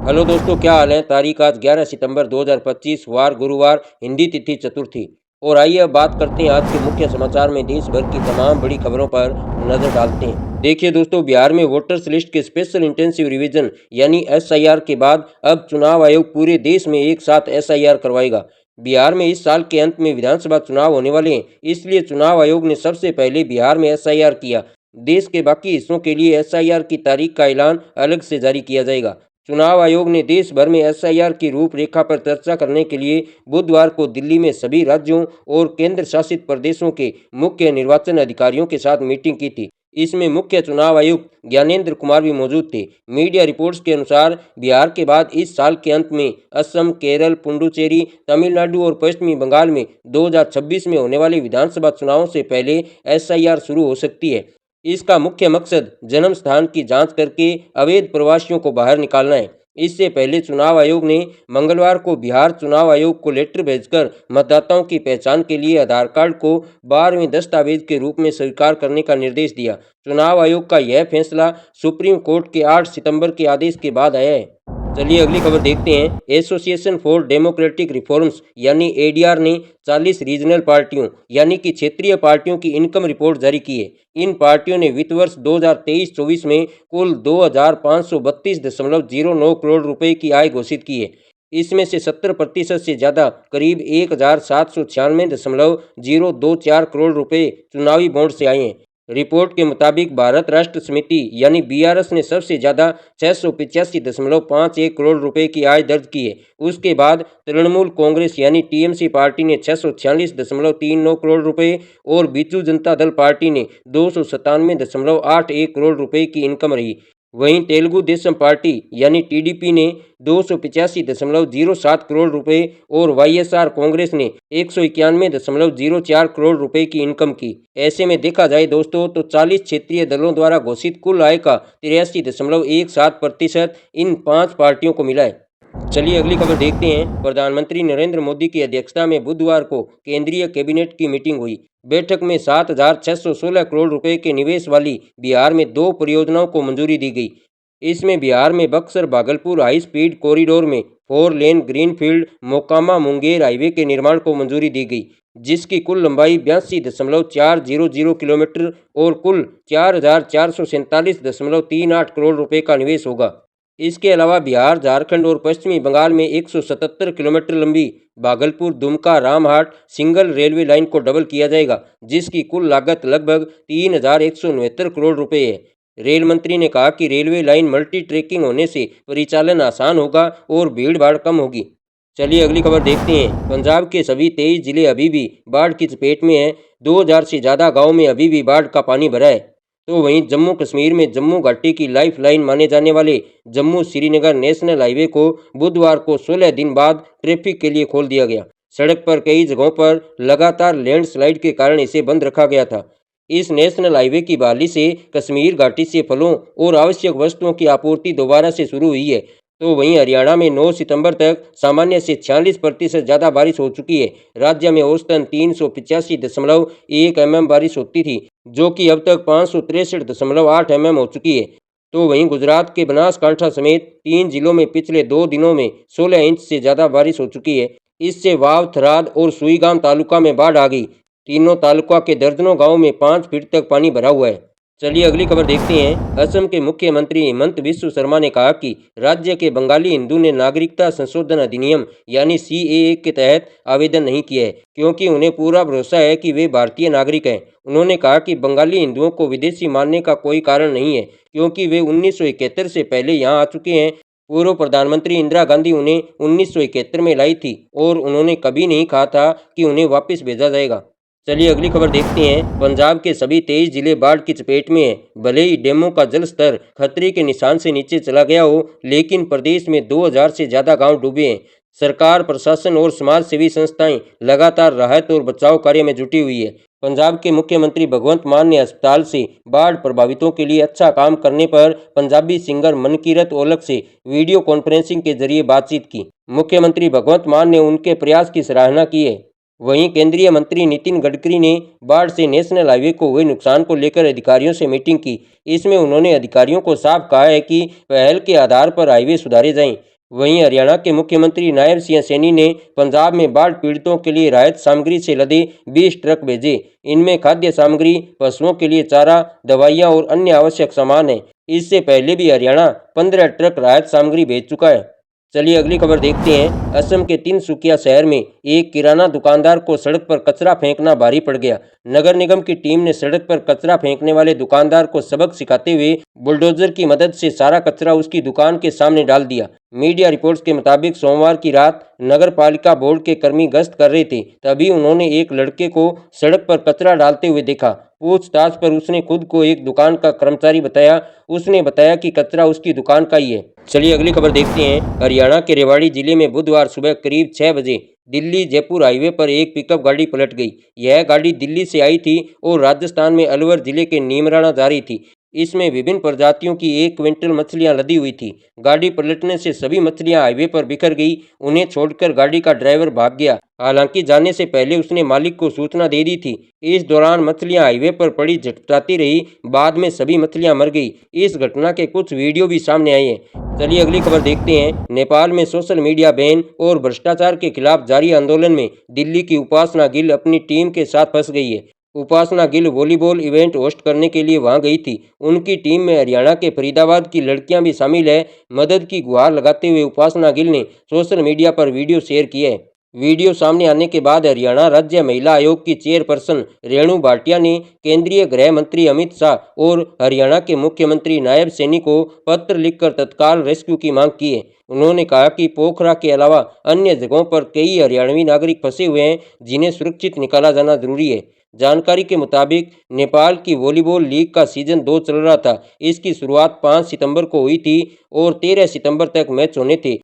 Hello दोस्तों, क्या हाल है। तारीख आज 11 सितंबर 2025 वार गुरुवार, हिंदी तिथि चतुर्थी। और आइए अब बात करते हैं आज के मुख्य समाचार में देश भर की तमाम बड़ी खबरों पर नजर डालते हैं। देखिए दोस्तों, बिहार में वोटर्स लिस्ट के स्पेशल इंटेंसिव रिवीजन यानी एसआईआर के बाद अब चुनाव आयोग पूरे देश में एक साथ एसआईआर करवाएगा। बिहार में इस साल के अंत में विधानसभा चुनाव होने वाले हैं, इसलिए चुनाव आयोग ने सबसे पहले बिहार में एसआईआर किया। देश के बाकी हिस्सों के लिए एसआईआर की तारीख का ऐलान अलग से जारी किया जाएगा। चुनाव आयोग ने देश भर में एसआईआर की रूपरेखा पर चर्चा करने के लिए बुधवार को दिल्ली में सभी राज्यों और केंद्र शासित प्रदेशों के मुख्य निर्वाचन अधिकारियों के साथ मीटिंग की थी। इसमें मुख्य चुनाव आयुक्त ज्ञानेंद्र कुमार भी मौजूद थे। मीडिया रिपोर्ट्स के अनुसार बिहार के बाद इस साल के अंत में असम, केरल, पुडुचेरी, तमिलनाडु और पश्चिमी बंगाल में 2026 में होने वाले विधानसभा चुनावों से पहले एसआईआर शुरू हो सकती है। इसका मुख्य मकसद जन्म स्थान की जांच करके अवैध प्रवासियों को बाहर निकालना है। इससे पहले चुनाव आयोग ने मंगलवार को बिहार चुनाव आयोग को लेटर भेजकर मतदाताओं की पहचान के लिए आधार कार्ड को 12वें दस्तावेज के रूप में स्वीकार करने का निर्देश दिया। चुनाव आयोग का यह फैसला सुप्रीम कोर्ट के 8 सितंबर के आदेश के बाद आया है। चलिए अगली खबर देखते हैं। एसोसिएशन फॉर डेमोक्रेटिक रिफॉर्म्स यानी एडीआर ने 40 रीजनल पार्टियों यानी कि क्षेत्रीय पार्टियों की इनकम रिपोर्ट जारी की है। इन पार्टियों ने वित्त वर्ष 2023-24 में कुल 2,532.09 करोड़ रुपए की आय घोषित की है। इसमें से 70% से ज़्यादा करीब 1,796.024 करोड़ रुपए चुनावी बॉन्ड से आए हैं। रिपोर्ट के मुताबिक भारत राष्ट्र समिति यानी बीआरएस ने सबसे ज़्यादा 685.51 करोड़ रुपए की आय दर्ज की है। उसके बाद तृणमूल कांग्रेस यानी टीएमसी पार्टी ने 646.39 करोड़ रुपए और बीजू जनता दल पार्टी ने 297.81 करोड़ रुपए की इनकम रही। वहीं तेलुगु देशम पार्टी यानी टीडीपी ने 285.07 करोड़ रुपए और वाईएसआर कांग्रेस ने 191.04 करोड़ रुपए की इनकम की। ऐसे में देखा जाए दोस्तों तो 40 क्षेत्रीय दलों द्वारा घोषित कुल आय का 83.17% इन 5 पार्टियों को मिला है। चलिए अगली खबर देखते हैं। प्रधानमंत्री नरेंद्र मोदी की अध्यक्षता में बुधवार को केंद्रीय कैबिनेट की मीटिंग हुई। बैठक में 7,616 करोड़ रुपए के निवेश वाली बिहार में 2 परियोजनाओं को मंजूरी दी गई। इसमें बिहार में Buxar Bhagalpur high speed corridor में 4 lane greenfield Mokama Munger highway के निर्माण को मंजूरी दी गई, जिसकी कुल लंबाई 82.400 किलोमीटर और कुल 4,447.38 करोड़ रुपए का निवेश होगा। इसके अलावा बिहार, झारखंड और पश्चिमी बंगाल में 177 किलोमीटर लंबी Bhagalpur Dumka Ramhat single railway line को डबल किया जाएगा, जिसकी कुल लागत लगभग 3,169 करोड़ रुपए है। रेल मंत्री ने कहा कि रेलवे लाइन मल्टी ट्रैकिंग होने से परिचालन आसान होगा और भीड़ भाड़ कम होगी। चलिए अगली खबर देखते हैं। पंजाब के सभी 23 जिले अभी भी बाढ़ की चपेट में हैं। 2,000 से ज़्यादा गाँव में अभी भी बाढ़ का पानी भरा है। तो वहीं जम्मू कश्मीर में जम्मू घाटी की लाइफ लाइन माने जाने वाले जम्मू श्रीनगर नेशनल हाईवे को बुधवार को 16 दिन बाद ट्रैफिक के लिए खोल दिया गया। सड़क पर कई जगहों पर लगातार लैंडस्लाइड के कारण इसे बंद रखा गया था। इस नेशनल हाईवे की बहाली से कश्मीर घाटी से फलों और आवश्यक वस्तुओं की आपूर्ति दोबारा से शुरू हुई है। तो वहीं हरियाणा में 9 सितंबर तक सामान्य से 46% ज़्यादा बारिश हो चुकी है। राज्य में औसतन 385.1 mm बारिश होती थी, जो कि अब तक 563.8 mm हो चुकी है। तो वहीं गुजरात के बनासकांठा समेत 3 जिलों में पिछले 2 दिनों में 16 इंच से ज़्यादा बारिश हो चुकी है। इससे वाव, थराद और सुईगाम तालुका में बाढ़ आ गई। तीनों तालुका के दर्जनों गाँव में 5 फीट तक पानी भरा हुआ है। चलिए अगली खबर देखते हैं। असम के मुख्यमंत्री हिमंत बिस्व शर्मा ने कहा कि राज्य के बंगाली हिंदू ने नागरिकता संशोधन अधिनियम यानी सीएए के तहत आवेदन नहीं किया है, क्योंकि उन्हें पूरा भरोसा है कि वे भारतीय नागरिक हैं। उन्होंने कहा कि बंगाली हिंदुओं को विदेशी मानने का कोई कारण नहीं है, क्योंकि वे 1971 से पहले यहाँ आ चुके हैं। पूर्व प्रधानमंत्री इंदिरा गांधी उन्हें 1971 में लाई थी और उन्होंने कभी नहीं कहा था कि उन्हें वापस भेजा जाएगा। चलिए अगली खबर देखते हैं। पंजाब के सभी 23 जिले बाढ़ की चपेट में हैं। भले ही डैमों का जल स्तर खतरे के निशान से नीचे चला गया हो, लेकिन प्रदेश में 2,000 से ज़्यादा गांव डूबे हैं। सरकार, प्रशासन और समाज सेवी संस्थाएं लगातार राहत और बचाव कार्य में जुटी हुई है। पंजाब के मुख्यमंत्री भगवंत मान ने अस्पताल से बाढ़ प्रभावितों के लिए अच्छा काम करने पर पंजाबी सिंगर मनकीरत औलख से वीडियो कॉन्फ्रेंसिंग के जरिए बातचीत की। मुख्यमंत्री भगवंत मान ने उनके प्रयास की सराहना की है। वहीं केंद्रीय मंत्री नितिन गडकरी ने बाढ़ से नेशनल हाईवे को हुए नुकसान को लेकर अधिकारियों से मीटिंग की। इसमें उन्होंने अधिकारियों को साफ कहा है कि पहल के आधार पर हाईवे सुधारे जाएं। वहीं हरियाणा के मुख्यमंत्री नायब सिंह सैनी ने पंजाब में बाढ़ पीड़ितों के लिए राहत सामग्री से लदे 20 ट्रक भेजे। इनमें खाद्य सामग्री, पशुओं के लिए चारा, दवाइयां और अन्य आवश्यक सामान है। इससे पहले भी हरियाणा 15 ट्रक राहत सामग्री भेज चुका है। चलिए अगली खबर देखते हैं। असम के तिनसुकिया शहर में एक किराना दुकानदार को सड़क पर कचरा फेंकना भारी पड़ गया। नगर निगम की टीम ने सड़क पर कचरा फेंकने वाले दुकानदार को सबक सिखाते हुए बुलडोजर की मदद से सारा कचरा उसकी दुकान के सामने डाल दिया। मीडिया रिपोर्ट्स के मुताबिक सोमवार की रात नगर पालिका बोर्ड के कर्मी गश्त कर रहे थे, तभी उन्होंने एक लड़के को सड़क पर कचरा डालते हुए देखा। पूछताछ पर उसने खुद को एक दुकान का कर्मचारी बताया। उसने बताया कि कचरा उसकी दुकान का ही है। चलिए अगली खबर देखते हैं। हरियाणा के रेवाड़ी जिले में बुधवार सुबह करीब 6 बजे दिल्ली जयपुर हाईवे पर एक पिकअप गाड़ी पलट गई। यह गाड़ी दिल्ली से आई थी और राजस्थान में अलवर जिले के नीमराणा जा रही थी। इसमें विभिन्न प्रजातियों की 1 क्विंटल मछलियां लदी हुई थी। गाड़ी पलटने से सभी मछलियां हाईवे पर बिखर गई। उन्हें छोड़कर गाड़ी का ड्राइवर भाग गया। हालांकि जाने से पहले उसने मालिक को सूचना दे दी थी। इस दौरान मछलियां हाईवे पर पड़ी झटपटाती रही। बाद में सभी मछलियां मर गई। इस घटना के कुछ वीडियो भी सामने आए हैं। चलिए अगली खबर देखते हैं। नेपाल में सोशल मीडिया बैन और भ्रष्टाचार के खिलाफ जारी आंदोलन में दिल्ली की उपासना गिल अपनी टीम के साथ फंस गई है। उपासना गिल वॉलीबॉल इवेंट होस्ट करने के लिए वहां गई थी। उनकी टीम में हरियाणा के फरीदाबाद की लड़कियां भी शामिल है। मदद की गुहार लगाते हुए उपासना गिल ने सोशल मीडिया पर वीडियो शेयर किया है। वीडियो सामने आने के बाद हरियाणा राज्य महिला आयोग की चेयरपर्सन रेणु भाटिया ने केंद्रीय गृह मंत्री अमित शाह और हरियाणा के मुख्यमंत्री नायब सैनी को पत्र लिखकर तत्काल रेस्क्यू की मांग की है। उन्होंने कहा कि पोखरा के अलावा अन्य जगहों पर कई हरियाणवी नागरिक फंसे हुए हैं, जिन्हें सुरक्षित निकाला जाना जरूरी है। जानकारी के मुताबिक नेपाल की वॉलीबॉल लीग का सीजन 2 चल रहा था। इसकी शुरुआत 5 सितंबर को हुई थी और 13 सितंबर तक मैच होने थे।